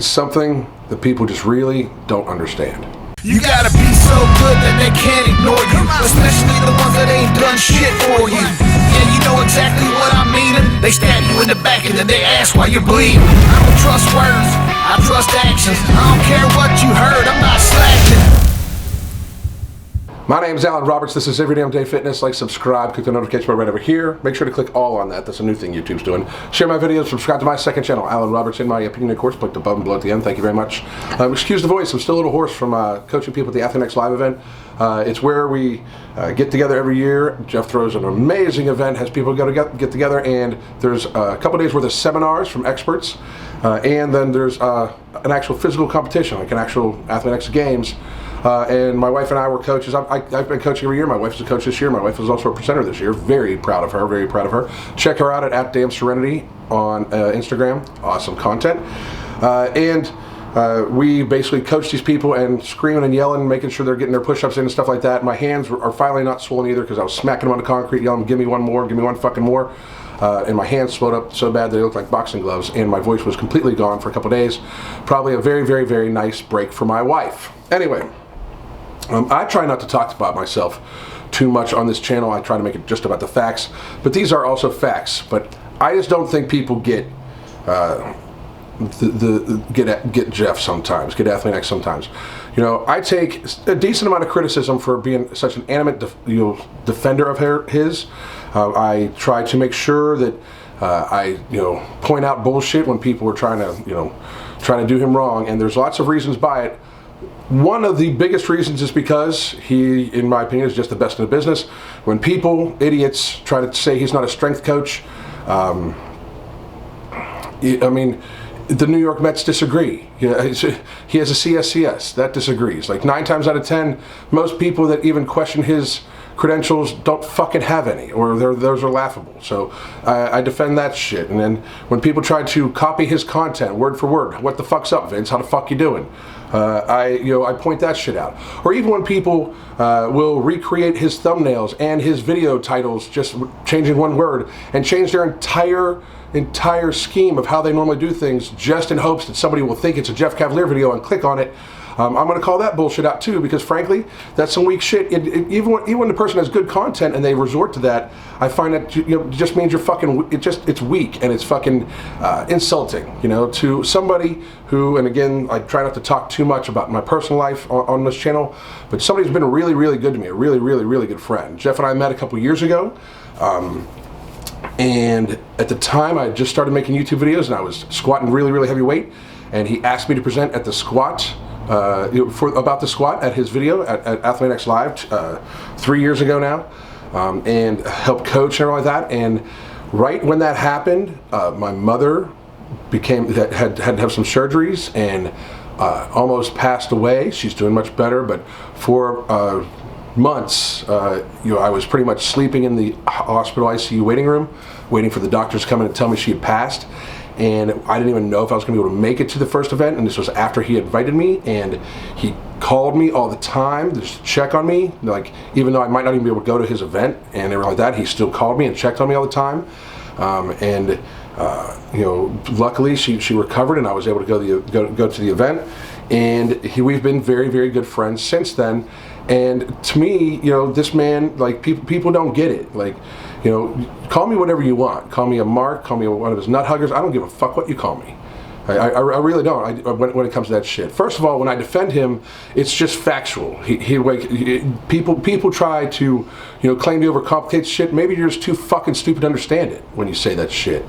It's something that people just really don't understand. You gotta be so good that they can't ignore you, especially the ones that ain't done shit for you. Yeah, you know exactly what I mean. They stab you in the back and then they ask why you're bleeding. I don't trust words, I trust actions. I don't care what you heard, I'm not slacking. My name is Alan Roberts. This is Every Damn Day Fitness. Like, subscribe, click the notification bell right over here. Make sure to click all on that. That's a new thing YouTube's doing. Share my videos. Subscribe to my second channel, Alan Roberts. In my opinion, of course, click the button below at the end. Thank you very much. Excuse the voice. I'm still a little hoarse from coaching people at the athlean-x live event. It's where we get together every year. Jeff throws an amazing event, has people get together, and there's a couple days worth of seminars from experts, and then there's an actual physical competition, like an actual athlean-x games. And my wife and I were coaches. I've been coaching every year. My wife's a coach this year. My wife was also a presenter this year. Very proud of her. Very proud of her. Check her out at @DamnSerenity on Instagram. Awesome content. We basically coach these people and screaming and yelling, making sure they're getting their push-ups in and stuff like that. My hands are finally not swollen either because I was smacking them on the concrete, yelling, "Give me one more, give me one fucking more." And my hands swelled up so bad they looked like boxing gloves, and my voice was completely gone for a couple days. Probably a very, very, very nice break for my wife. Anyway. I try not to talk about myself too much on this channel. I try to make it just about the facts, but these are also facts. But I just don't think people get get Jeff sometimes, get athlean-x sometimes. You know, I take a decent amount of criticism for being such an animate defender of his. I try to make sure that I point out bullshit when people are trying to do him wrong, and there's lots of reasons by it. One of the biggest reasons is because he, in my opinion, is just the best in the business. When people, idiots, try to say he's not a strength coach, I mean, the New York Mets disagree. He has a CSCS, that disagrees. Like 9 times out of 10, most people that even question his credentials don't fucking have any, or those are laughable. So I defend that shit. And then when people try to copy his content word for word, what the fuck's up, Vince? How the fuck you doing? I point that shit out. Or even when people will recreate his thumbnails and his video titles, just changing one word, and change their entire scheme of how they normally do things, just in hopes that somebody will think it's a Jeff Cavaliere video and click on it. I'm going to call that bullshit out too, because frankly, that's some weak shit. Even when the person has good content and they resort to that, I find that it just means you're fucking. It's weak and it's fucking insulting, to somebody who. And again, I try not to talk too much about my personal life on this channel, but somebody who's been really, really good to me, a really, really, really good friend. Jeff and I met a couple years ago. And at the time, I had just started making YouTube videos, and I was squatting really, really heavy weight. And he asked me to present at the squat. About the squat at his video at athlean-x live 3 years ago now, and help coach and everything like that. And right when that happened, my mother had to have some surgeries and almost passed away. She's doing much better, but for months, I was pretty much sleeping in the hospital ICU waiting room, waiting for the doctors to come in and tell me she had passed. And I didn't even know if I was going to be able to make it to the first event, and this was after he invited me, and he called me all the time to just check on me, like, even though I might not even be able to go to his event and everything like that, he still called me and checked on me all the time. Luckily she recovered, and I was able to go to the event, and we've been very, very good friends since then. And to me, this man, like, people don't get it. Like, call me whatever you want. Call me a mark, call me one of his nut huggers. I don't give a fuck what you call me. I really don't. When it comes to that shit. First of all, when I defend him, it's just factual. People try to, claim to overcomplicate shit. Maybe you're just too fucking stupid to understand it when you say that shit.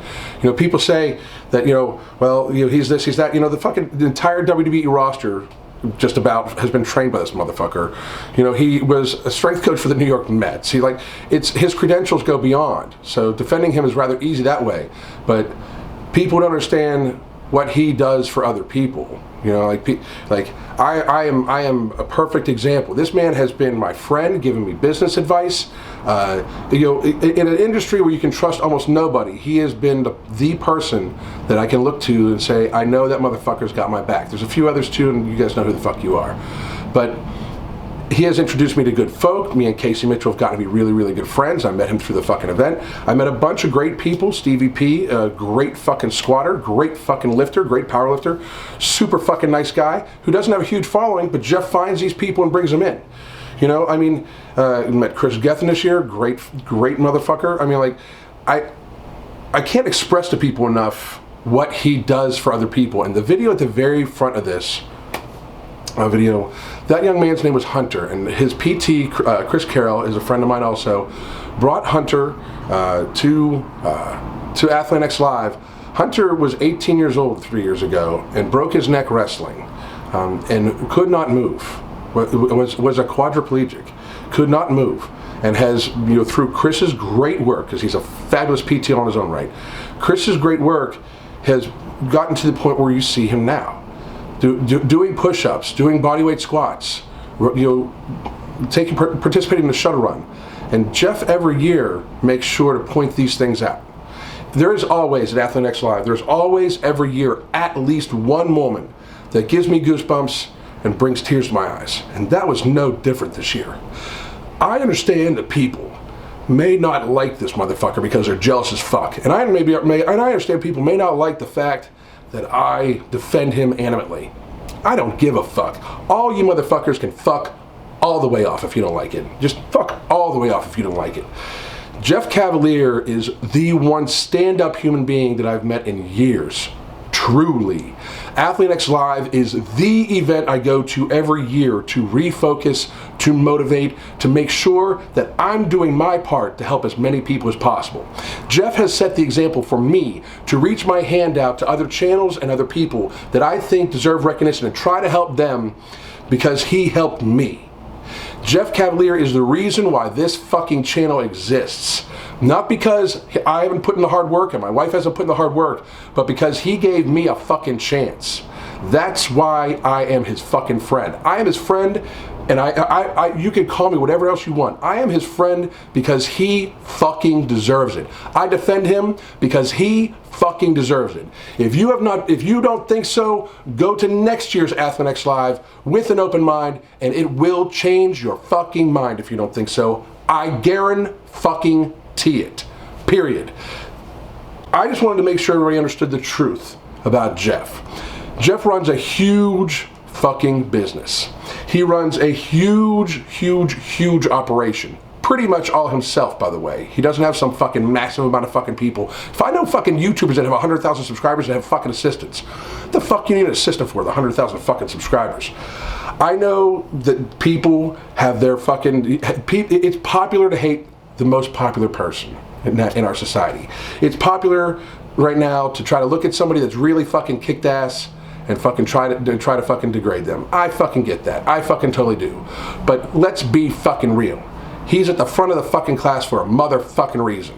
People say that, he's this, he's that. The entire WWE roster just about has been trained by this motherfucker. He was a strength coach for the New York Mets. His credentials go beyond. So defending him is rather easy that way. But people don't understand what he does for other people. I am a perfect example. This man has been my friend, giving me business advice. In an industry where you can trust almost nobody, he has been the person that I can look to and say, I know that motherfucker's got my back. There's a few others too, and you guys know who the fuck you are. But He has introduced me to good folk. Me and Casey Mitchell have gotten to be really, really good friends. I met him through the fucking event. I met a bunch of great people. Stevie P, a great fucking squatter, great fucking lifter, great power lifter, super fucking nice guy who doesn't have a huge following, but Jeff finds these people and brings them in. You know, I mean, met Chris Gethin this year, great motherfucker. I mean, like, I can't express to people enough what he does for other people. And the video at the very front of this video, that young man's name was Hunter, and his PT, Chris Carroll, is a friend of mine also, brought Hunter to athlean-x Live. Hunter was 18 years old 3 years ago and broke his neck wrestling and could not move. Was a quadriplegic, could not move, and has, you know, through Chris's great work, because he's a fabulous PT on his own right, Chris's great work has gotten to the point where you see him now. Doing push-ups, doing bodyweight squats, you know, participating in the shuttle run. And Jeff every year makes sure to point these things out. There is always at athlean-x Live, there's always every year at least one moment that gives me goosebumps and brings tears to my eyes. And that was no different this year. I understand that people may not like this motherfucker because they're jealous as fuck. And I understand people may not like the fact that I defend him animately. I don't give a fuck. All you motherfuckers can fuck all the way off if you don't like it. Just fuck all the way off if you don't like it. Jeff Cavaliere is the one stand-up human being that I've met in years. Truly. athlean-x Live is the event I go to every year to refocus, to motivate, to make sure that I'm doing my part to help as many people as possible. Jeff has set the example for me to reach my hand out to other channels and other people that I think deserve recognition and try to help them because he helped me. Jeff Cavaliere is the reason why this fucking channel exists. Not because I haven't put in the hard work and my wife hasn't put in the hard work, but because he gave me a fucking chance. That's why I am his fucking friend. I am his friend, and you can call me whatever else you want. I am his friend because he fucking deserves it. I defend him because he fucking deserves it. If you don't think so, go to next year's athlean-x Live with an open mind, and it will change your fucking mind if you don't think so. I guarantee it. Period. I just wanted to make sure everybody understood the truth about Jeff. Jeff runs a huge fucking business. He runs a huge operation. Pretty much all himself, by the way. He doesn't have some fucking massive amount of fucking people. If I know fucking YouTubers that have 100,000 subscribers and have fucking assistants, what the fuck you need an assistant for, the 100,000 fucking subscribers? I know that people have their fucking... It's popular to hate the most popular person in our society. It's popular right now to try to look at somebody that's really fucking kicked ass and fucking try to fucking degrade them. I fucking get that. I fucking totally do. But let's be fucking real. He's at the front of the fucking class for a motherfucking reason.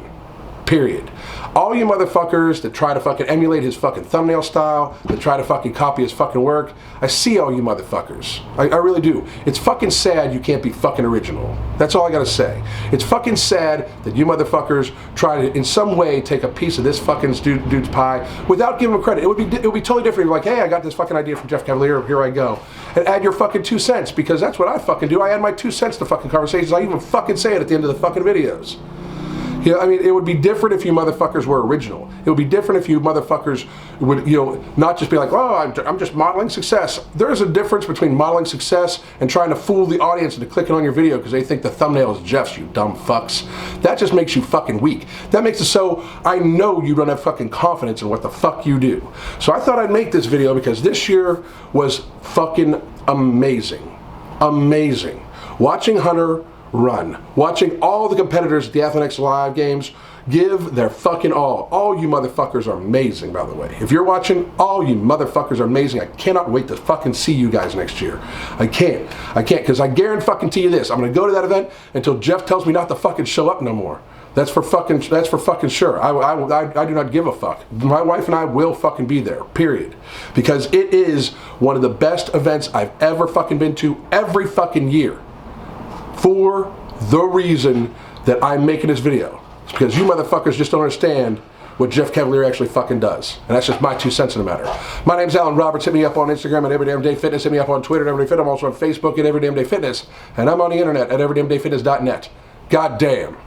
Period. All you motherfuckers that try to fucking emulate his fucking thumbnail style, that try to fucking copy his fucking work, I see all you motherfuckers. I really do. It's fucking sad you can't be fucking original. That's all I gotta say. It's fucking sad that you motherfuckers try to in some way take a piece of this fucking dude's pie without giving him credit. It would be totally different. You're like, hey, I got this fucking idea from Jeff Cavaliere, here I go. And add your fucking 2 cents, because that's what I fucking do. I add my 2 cents to fucking conversations. I even fucking say it at the end of the fucking videos. You know, I mean, it would be different if you motherfuckers were original. It would be different if you motherfuckers would, you know, not just be like, oh, I'm just modeling success. There is a difference between modeling success and trying to fool the audience into clicking on your video because they think the thumbnail is Jeff's, you dumb fucks. That just makes you fucking weak. That makes it so I know you don't have fucking confidence in what the fuck you do. So I thought I'd make this video because this year was fucking amazing. Amazing. Watching Hunter run. Watching all the competitors at the athlean-x Live games give their fucking all. All you motherfuckers are amazing, by the way. If you're watching, all you motherfuckers are amazing. I cannot wait to fucking see you guys next year. I can't, because I guarantee you this. I'm gonna go to that event until Jeff tells me not to fucking show up no more. That's for fucking sure. I do not give a fuck. My wife and I will fucking be there, period. Because it is one of the best events I've ever fucking been to every fucking year. For the reason that I'm making this video. It's because you motherfuckers just don't understand what Jeff Cavaliere actually fucking does. And that's just my 2 cents in the matter. My name's Alan Roberts. Hit me up on Instagram at Everydamnday Fitness. Hit me up on Twitter at Everydamn Fit. I'm also on Facebook at Everydamn Day Fitness. And I'm on the internet at everydamndayfitness.net. God damn.